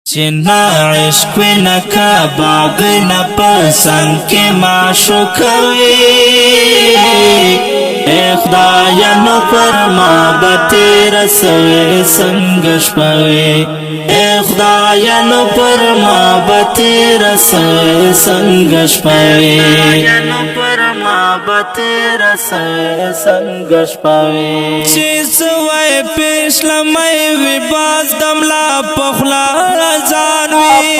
چنا عشق نکا باغ نپسند کے معشوقوی اے خدایا نو فرما بتیر سوے سنگش پوی اے خدایا نو فرما بتیر سوے سنگش پوی بتیر سوے سنگش پوی چیز وی پیش لمی وی باز دملا پخلا زانوی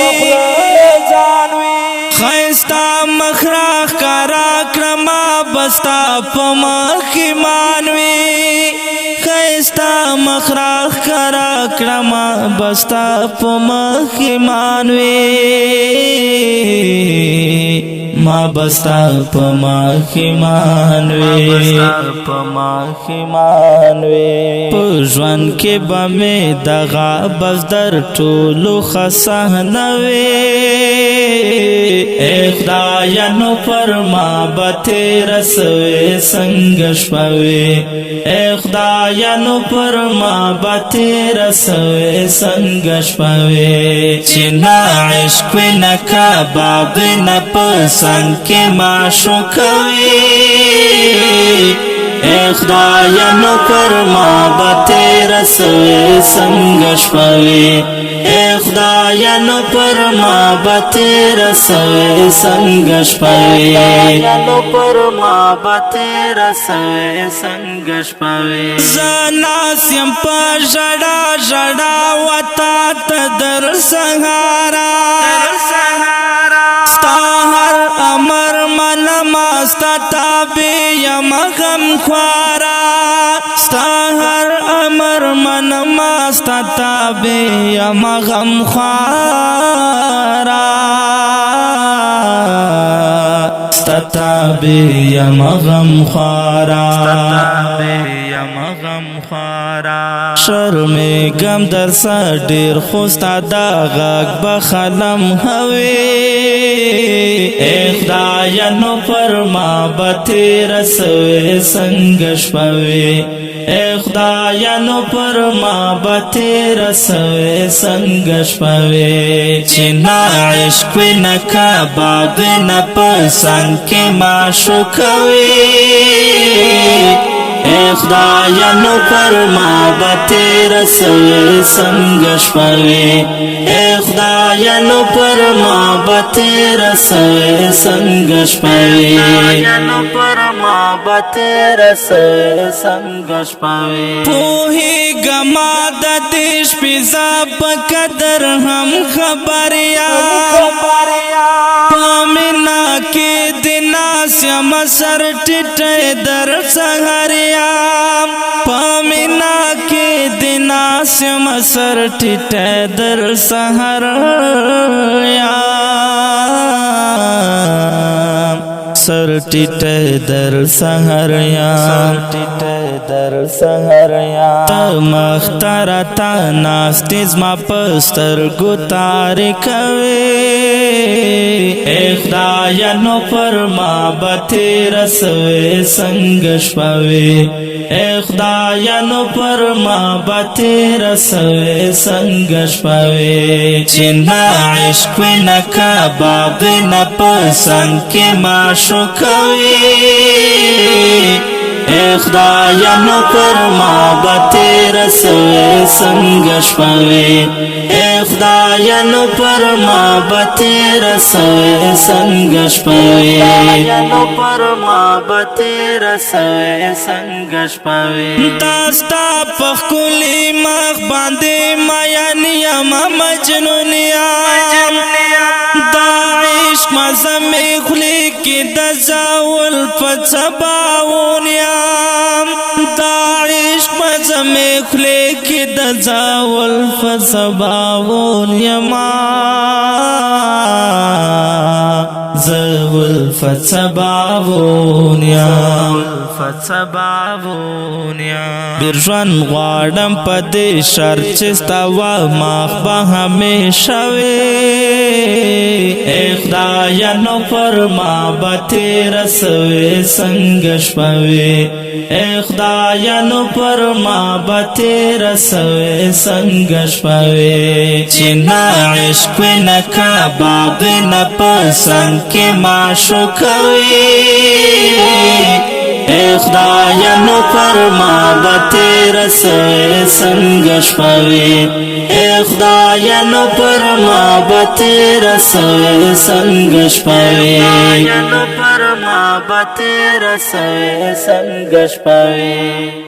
خیستا مخراخ کارا کرما بستا پمخی مانوی خیستا مخراخ کارا کرما بستا پمخی مانوی ما بستا پمخی مانوی پژوان کې بمې دغه بزدر ټولو خسهنوي اے خدایا نو فرما بتیر سوے سنگش پوي اے خدایا نو فرما بتیر سوے سنگش پوي چنا عشق نکا باب نپسند کے معشوقوی اے خدایا نو فرما بتیر سوے سنگش پوی اے خدایا نو فرما بتیر سوے سنگش پوی زناسیم پا جڑا جڑا وطا تدر سنگارا ستا ہر امر منما ستا تابی یم غم خوارا ستا ہر امر منما ستا تابی یم غم خوارا ستا تابی یم غم خوارا شرمی گم در سا دیر خوستا دا غاق بخلم ہوئی اے خدایا نو فرما بتیر سوے سنگش پوی اے خدایا نو فرما بتیر سوے سنگش پوی چنا عشق نکا باغ نپسند کے معشوقوی اے خدایا نو فرما بتیر سوے سنگش پوی اے خدایا نو فرما بتیر سوے سنگش پوی پوہی گما دا دیش پیزا بقدر ہم خبریا پامنا کے دنا سیم سر ٹٹے در سہریا پامنا کے دنا سیم سر ٹٹے در سہریا سر ٹٹے در سہریا تا مختار تا ناستیز ما پستر گتاری کوي اے خدایا نو فرما بتیر سوے سنگش پوی اے خدایا نو فرما بتیر سوے سنگش پوی چنا عشق نکا باغ نپسند کے معشوقوی اے خدایا نو فرما بتیر سوے سنگش پوی اے خدایا نو فرما بتیر سوے سنگش پوی داستا پخکلی مخ باندے میانیم مجنونیم دا عشق مزم اخلی کی دزاول فچباونیم دا عشق مزم اخلی کی دزاول فچباونیم زول فچباونیم برژوان غواړم په دې شرط چې ستا و مخ به همیشه وي خدایا نو فرما بتیر سوی سنگ شپوی خدایا نو فرما بتیر سوی سنگ شپوی چنا عشق نکا باب نپسند کے معشو کوی خدایا نو فرما بتیر سوی سنگ شپوی خدایا نو فرما بتیر سوی سنگ شپوی خدایا نو فرما بتیر سوی سنگ شپوی